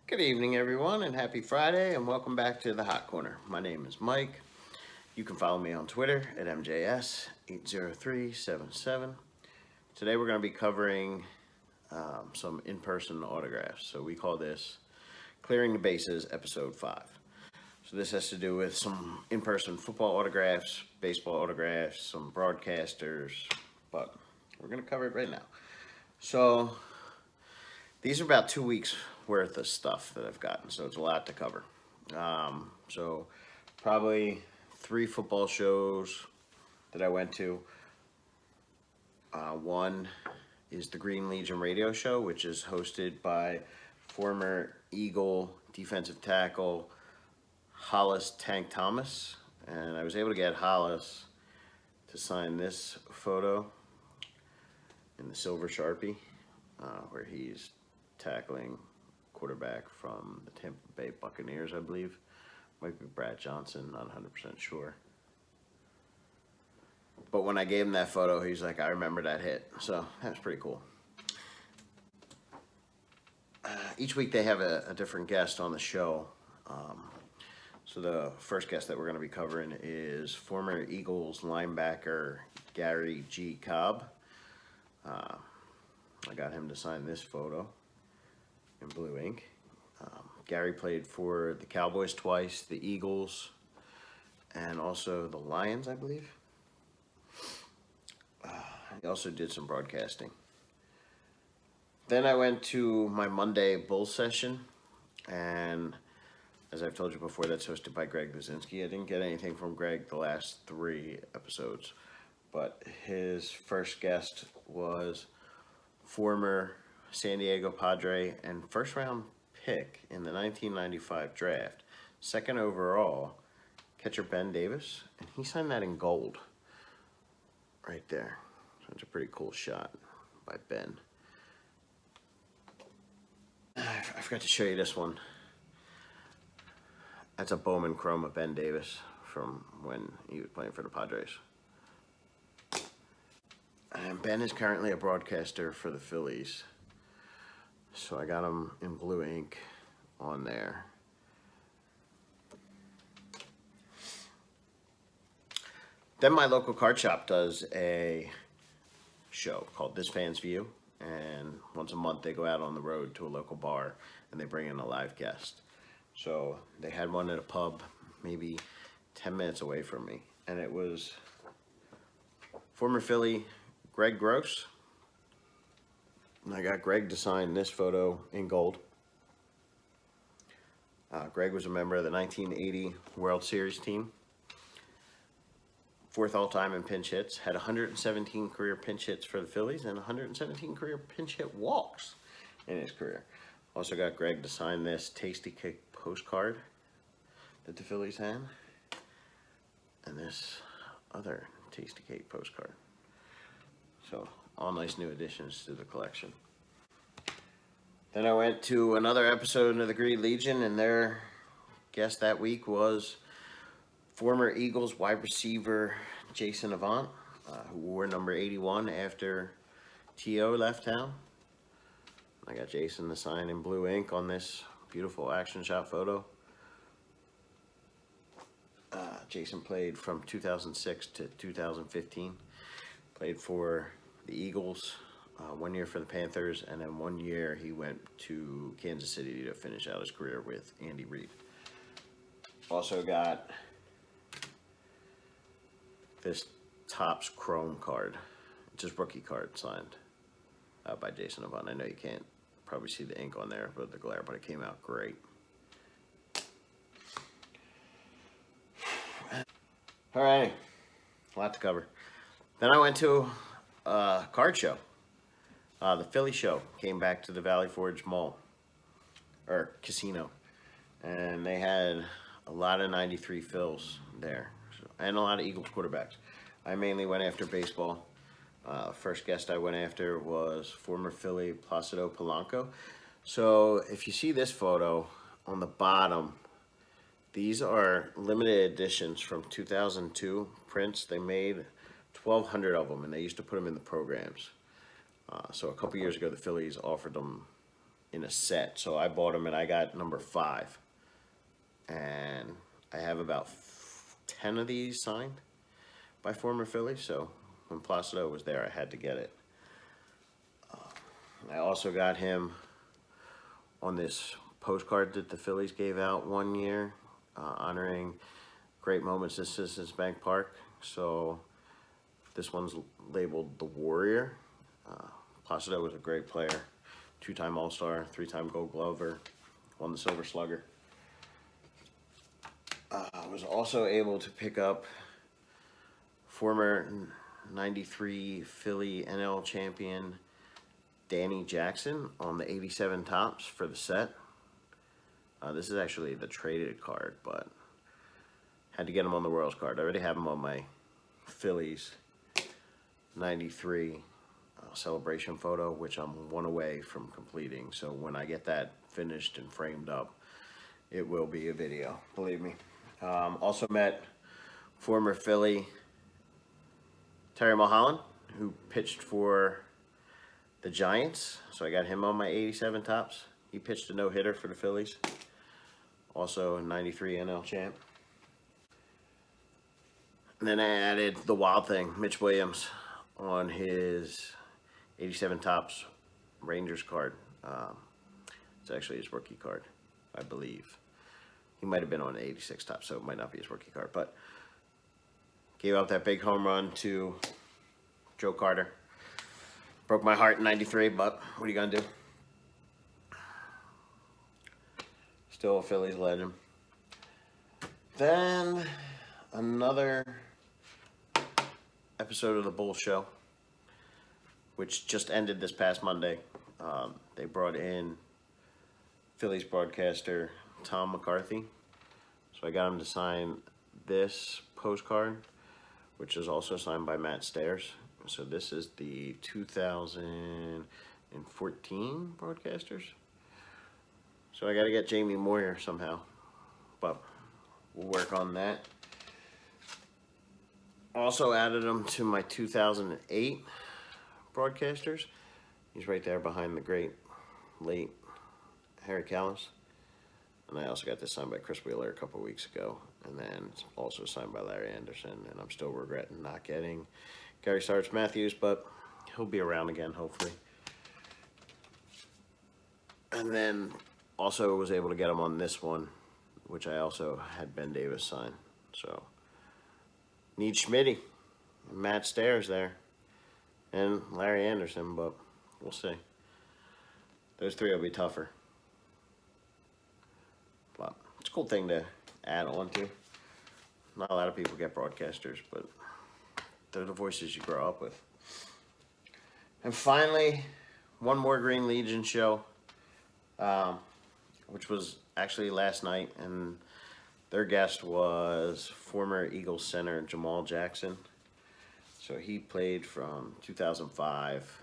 Good evening, everyone, and happy Friday, and welcome back to the Hot Corner. My name is Mike. You can follow me on Twitter at MJS80377. Today, we're going to be covering some in-person autographs. So we call this Clearing the Bases, Episode 5. So this has to do with some in-person football autographs, baseball autographs, some broadcasters, but we're going to cover it right now. So these are about 2 weeks worth of stuff that I've gotten, so it's a lot to cover. So probably 3 football shows that I went to. One is the Green Legion radio show, which is hosted by former Eagle defensive tackle Hollis Tank Thomas, and I was able to get Hollis to sign this photo in the silver Sharpie, where he's tackling quarterback from the Tampa Bay Buccaneers, I believe. Might be Brad Johnson, not 100% sure. But when I gave him that photo, he's like, I remember that hit. So that's pretty cool. Each week they have a different guest on the show. So the first guest that we're going to be covering is former Eagles linebacker Gary G. Cobb. I got him to sign this photo in blue ink. Gary played for the Cowboys twice, the Eagles, and also the Lions, I believe. He also did some broadcasting. Then I went to my Monday Bull session, and as I've told you before, that's hosted by Greg Basinski. I didn't get anything from Greg the last 3 episodes, but his first guest was former San Diego Padre and first-round pick in the 1995 draft, second overall, catcher Ben Davis, and he signed that in gold right there. So it's a pretty cool shot by Ben. I forgot to show you this one. That's a Bowman Chrome of Ben Davis from when he was playing for the Padres. And Ben is currently a broadcaster for the Phillies. So I got him in blue ink on there. Then my local card shop does a show called This Fan's View. And once a month they go out on the road to a local bar and they bring in a live guest. So they had one at a pub maybe 10 minutes away from me. And it was former Philly Greg Gross. And I got Greg to sign this photo in gold. Greg was a member of the 1980 World Series team. 4th all-time in pinch hits. Had 117 career pinch hits for the Phillies and 117 career pinch hit walks in his career. Also got Greg to sign this Tasty Cake postcard that the Phillies had. And this other Tasty Cake postcard. So, all nice new additions to the collection. Then I went to another episode of the Green Legion, and their guest that week was former Eagles wide receiver Jason Avant, who wore number 81 after T.O. left town. I got Jason to sign in blue ink on this beautiful action shot photo. Jason played from 2006 to 2015. Played for the Eagles, 1 year for the Panthers, and then 1 year he went to Kansas City to finish out his career with Andy Reid. Also got this Topps Chrome card, just rookie card signed by Jason Avant. I know you can't probably see the ink on there, but the glare, but it came out great. All right, a lot to cover. Then I went to a card show. The Philly show came back to the Valley Forge Mall, or casino, and they had a lot of 93 Phils there, and a lot of Eagles quarterbacks. I mainly went after baseball. First guest I went after was former Philly Placido Polanco. So if you see this photo on the bottom, these are limited editions from 2002 prints. They made 1,200 of them, and they used to put them in the programs. So a couple years ago, the Phillies offered them in a set. So I bought them and I got number 5. And I have about 10 of these signed by former Phillies. So when Placido was there, I had to get it. I also got him on this postcard that the Phillies gave out one year, honoring great moments at Citizens Bank Park. So this one's labeled The Warrior. Placido was a great player, 2-time All-Star, 3-time Gold Glover, won the Silver Slugger. I was also able to pick up former 93 Philly NL champion Jamaal Jackson on the 87 tops for the set. This is actually the traded card, but had to get him on the Royals card. I already have him on my Phillies 93 celebration photo, which I'm one away from completing. So when I get that finished and framed up, it will be a video, believe me. Also met former Philly Terry Mulholland, who pitched for the Giants. So I got him on my 87 tops. He pitched a no-hitter for the Phillies. Also a 93 NL champ. And then I added the Wild Thing, Mitch Williams, on his 87 tops Rangers card. It's actually his rookie card, I believe. He might have been on 86 tops, so it might not be his rookie card. But gave up that big home run to Joe Carter. Broke my heart in 93, but what are you going to do? Still a Phillies legend. Then another episode of the Bull Show, which just ended this past Monday. They brought in Phillies broadcaster Tom McCarthy. So I got him to sign this postcard, which is also signed by Matt Stairs. So this is the 2014 broadcasters. So I got to get Jamie Moyer somehow, but we'll work on that. Also added him to my 2008 broadcasters. He's right there behind the great late Harry Callis. And I also got this signed by Chris Wheeler a couple weeks ago. And then it's also signed by Larry Anderson. And I'm still regretting not getting Gary Sarge Matthews, but he'll be around again, hopefully. And then also was able to get him on this one, which I also had Ben Davis sign. So, need Schmitty, Matt Stairs there, and Larry Anderson, but we'll see. Those 3 will be tougher. But it's a cool thing to add on to. Not a lot of people get broadcasters, but they're the voices you grow up with. And finally, one more Green Legion show, which was actually last night, and their guest was former Eagles center Jamaal Jackson. So he played from 2005,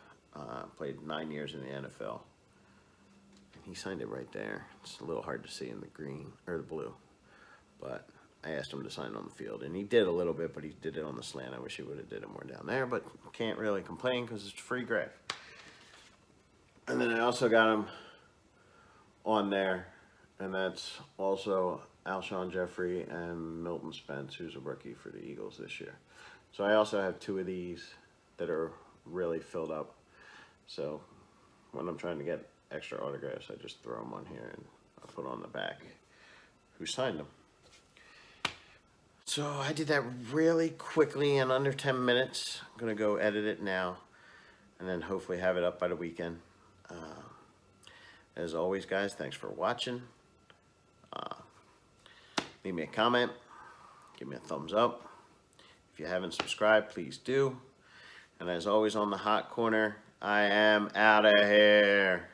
played 9 years in the NFL. And he signed it right there. It's a little hard to see in the green, or the blue, but I asked him to sign on the field, and he did a little bit, but he did it on the slant. I wish he would have did it more down there, but can't really complain because it's free graph. And then I also got him on there, and that's also Alshon Jeffrey and Milton Spence, who's a rookie for the Eagles this year. So I also have 2 of these that are really filled up. So when I'm trying to get extra autographs, I just throw them on here and I put on the back who signed them. So I did that really quickly in under 10 minutes. I'm going to go edit it now and then hopefully have it up by the weekend. As always, guys, thanks for watching. Leave me a comment. Give me a thumbs up. If you haven't subscribed, please do. And as always on the Hot Corner, I am out of here.